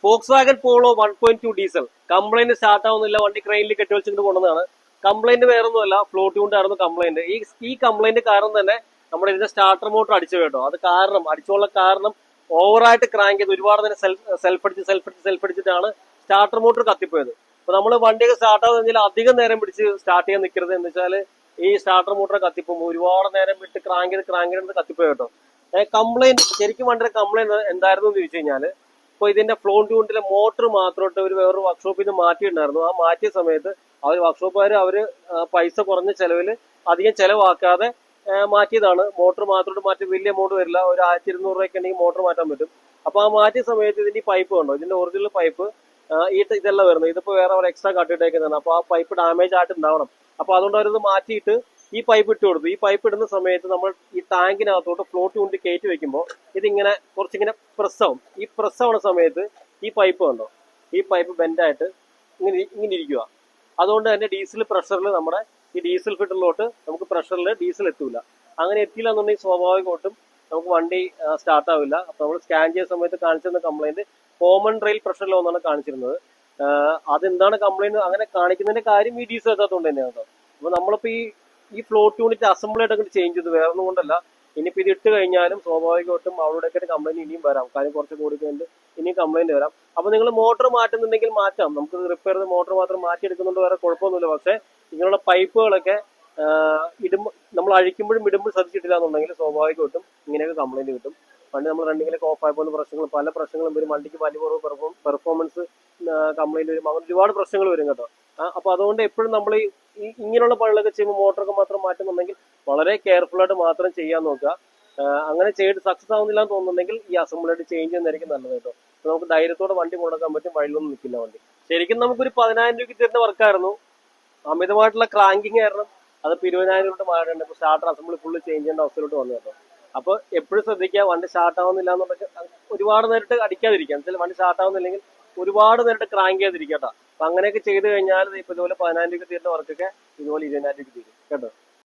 Fox Wagen Polo 1.2 diesel complaint start ആവുന്നില്ല. വണ്ടി ക്രെയിനിൽ കെട്ടിവെച്ചിട്ട് കൊണ്ടുവന്നതാണ്. കംപ്ലൈന്റ് വേറൊന്നുമല്ല, ഫ്ലോട്ട് കൊണ്ടായിരുന്നു കംപ്ലൈന്റ്. ഈ കംപ്ലൈന്റ് കാരണം തന്നെ നമ്മുടെ ഇതിന്റെ സ്റ്റാർട്ടർ മോട്ടർ അടിച്ചു കേട്ടോ. അത് കാരണം അടിച്ചുള്ള കാരണം ഓവറായിട്ട് ക്രാങ്ക് ചെയ്ത് ഒരുപാട് നേരം സെൽഫ് അടിച്ചിട്ടാണ് സ്റ്റാർട്ടർ മോട്ടർ കത്തിപ്പോയത്. അപ്പൊ നമ്മൾ വണ്ടിയൊക്കെ സ്റ്റാർട്ട് ആവുന്ന അധികം നേരം പിടിച്ച് സ്റ്റാർട്ട് ചെയ്യാൻ നിൽക്കരുത്. എന്ന് വെച്ചാൽ ഈ സ്റ്റാർട്ടർ മോട്ടർ കത്തിപ്പോകുമ്പോൾ ഒരുപാട് നേരം വിട്ട് ക്രാങ്ക് ചെയ്ത് കത്തിപ്പോയി കേട്ടോ. കംപ്ലൈന്റ് ശരിക്കും വണ്ടിയുടെ കംപ്ലൈന്റ് എന്തായിരുന്നു എന്ന് ചോദിച്ചു കഴിഞ്ഞാൽ, ഇപ്പൊ ഇതിന്റെ ഫ്ലോ ട്യൂണിലെ മോട്ടർ മാത്രമായിട്ട് ഒരു വേറൊരു വർക്ക്ഷോപ്പിൽ നിന്ന് മാറ്റിയിട്ടുണ്ടായിരുന്നു. ആ മാറ്റിയ സമയത്ത് അവർ വർക്ക്ഷോപ്പുകാർ അവര് പൈസ കുറഞ്ഞ ചെലവില് അധികം ചെലവാക്കാതെ മാറ്റിയതാണ്. മോട്ടർ മാത്രമായിട്ട് മാറ്റി വലിയ എമൗണ്ട് വരില്ല. ഒരു 1200 രൂപയ്ക്ക് ഉണ്ടെങ്കിൽ മോട്ടർ മാറ്റാൻ പറ്റും. അപ്പൊ ആ മാറ്റിയ സമയത്ത് ഇതിന്റെ ഈ പൈപ്പ് കണ്ടോ, ഇതിന്റെ ഒറിജിനൽ പൈപ്പ് ഇതല്ല വരുന്നത്. ഇതിപ്പോ വേറെ എക്സ്ട്രാ കട്ടിട്ടേക്കുന്നതാണ്. അപ്പൊ ആ പൈപ്പ് ഡാമേജ് ആയിട്ട് ഉണ്ടാവണം. അപ്പൊ അതുകൊണ്ട് അവരത് മാറ്റിയിട്ട് ഈ പൈപ്പ് ഇട്ട് കൊടുത്തു. ഈ പൈപ്പ് ഇടുന്ന സമയത്ത് നമ്മൾ ഈ ടാങ്കിനകത്തോട്ട് ഫ്ലോട്ട് കൊണ്ട് കയറ്റി വെക്കുമ്പോൾ ഇതിങ്ങനെ കുറച്ചിങ്ങനെ പ്രസ് ആവും. ഈ പ്രസ് ആവുന്ന സമയത്ത് ഈ പൈപ്പ് കണ്ടോ, ഈ പൈപ്പ് ബെൻഡായിട്ട് ഇങ്ങനെ ഇരിക്കുക. അതുകൊണ്ട് തന്നെ ഡീസൽ പ്രഷറിൽ നമ്മുടെ ഈ ഡീസൽ ഫിൽറ്ററിലോട്ട് നമുക്ക് പ്രഷറിൽ ഡീസൽ എത്തൂല. അങ്ങനെ എത്തിയില്ല എന്നുണ്ടെങ്കിൽ സ്വാഭാവികമായിട്ടും നമുക്ക് വണ്ടി സ്റ്റാർട്ട് ആവില്ല. അപ്പൊ നമ്മൾ സ്കാൻ ചെയ്യുന്ന സമയത്ത് കാണിച്ചിരുന്ന complaint common rail pressure low എന്നാണ് കാണിച്ചിരുന്നത്. അതെന്താണ് കംപ്ലൈന്റ് അങ്ങനെ കാണിക്കുന്നതിന്റെ കാര്യം ഈ ഡീസൽ എത്താത്തതുകൊണ്ട് തന്നെയാണ് കേട്ടോ. അപ്പൊ നമ്മളിപ്പോ ഈ ഫ്ലോട്ട് യൂണിറ്റ് അസംബിൾ ആയിട്ട് അങ്ങോട്ട് ചേഞ്ച് ചെയ്ത് വേറെ ഒന്നും കൊണ്ടല്ല. ഇനിയിപ്പോ ഇത് ഇട്ട് കഴിഞ്ഞാലും സ്വാഭാവികമായിട്ടും അവരുടെയൊക്കെ കംപ്ലൈന്റ് ഇനിയും വരാം. കാര്യം കുറച്ച് കൂടി കഴിഞ്ഞിട്ട് ഇനിയും കംപ്ലൈന്റ് വരാം. അപ്പൊ നിങ്ങൾ മോട്ടർ മാറ്റുന്നുണ്ടെങ്കിൽ മാറ്റാം. നമുക്ക് റിപ്പയർ ചെയ്ത് മോട്ടർ മാത്രം മാറ്റിയെടുക്കുന്നുണ്ട്, വേറെ കുഴപ്പമൊന്നുമില്ല. പക്ഷെ ഇങ്ങനെയുള്ള പൈപ്പുകളൊക്കെ നമ്മൾ അഴിക്കുമ്പോഴും ഇടുമ്പോഴും ശ്രദ്ധിച്ചിട്ടില്ല എന്നുണ്ടെങ്കിൽ സ്വാഭാവികമായിട്ടും ഇങ്ങനെയൊക്കെ കംപ്ലൈന്റ് കിട്ടും. വണ്ടി നമ്മൾ റണ്ണിങ്ങിലൊക്കെ ഓഫ് ആയി പോകുന്ന പ്രശ്നങ്ങൾ, പല പ്രശ്നങ്ങളും വരും. വണ്ടിക്ക് വലിയ കുറവ് പെർഫോമൻസ് കംപ്ലൈന്റ് വരും. അങ്ങനെ ഒരുപാട് പ്രശ്നങ്ങൾ വരും കേട്ടോ. അപ്പൊ അതുകൊണ്ട് എപ്പോഴും നമ്മൾ ഇങ്ങനെയുള്ള പണികളൊക്കെ ചെയ്യുമ്പോൾ മോട്ടറൊക്കെ മാത്രം മാറ്റുന്നുണ്ടെങ്കിൽ വളരെ കെയർഫുൾ ആയിട്ട് മാത്രം ചെയ്യാൻ നോക്കുക. അങ്ങനെ ചെയ്ത് സക്സസ് ആവുന്നില്ല എന്ന് തോന്നുന്നുണ്ടെങ്കിൽ ഈ അസംബിളായിട്ട് ചേഞ്ച് ചെയ്യുന്നതായിരിക്കും നല്ലത് കേട്ടോ. നമുക്ക് ധൈര്യത്തോടെ വണ്ടി കൊണ്ടുവക്കാൻ പറ്റും. വഴിയിലൊന്നും നിൽക്കില്ല വണ്ടി. ശരിക്കും നമുക്കൊരു 10,000 രൂപയ്ക്ക് തരുന്ന വർക്കായിരുന്നു. അമിതമായിട്ടുള്ള ക്രാങ്കിങ് കാരണം അതിപ്പോ 20,000 രൂപ മാറേണ്ട. ഇപ്പൊ സ്റ്റാർട്ടർ അസംബിൾ ഫുള്ള് ചേഞ്ച് ചെയ്യേണ്ട അവസ്ഥയിലോട്ട് വന്നു കേട്ടോ. അപ്പൊ എപ്പോഴും ശ്രദ്ധിക്കുക, വണ്ടി സ്റ്റാർട്ട് ആവുന്നില്ല എന്നുണ്ടെങ്കിൽ ഒരുപാട് നേരിട്ട് അടിക്കാതിരിക്കാം. ചില വണ്ടി സ്റ്റാർട്ട് ആവുന്നില്ലെങ്കിൽ ഒരുപാട് നേരിട്ട് ക്രാങ്ക് ചെയ്തിരിക്കട്ടോ. അപ്പൊ അങ്ങനെയൊക്കെ ചെയ്ത് കഴിഞ്ഞാൽ ഇപ്പൊ ഇതുപോലെ 10,000 രൂപ തീരുന്ന വർക്കൊക്കെ ഇതുപോലെ 20,000 രൂപ തീരും കേട്ടോ.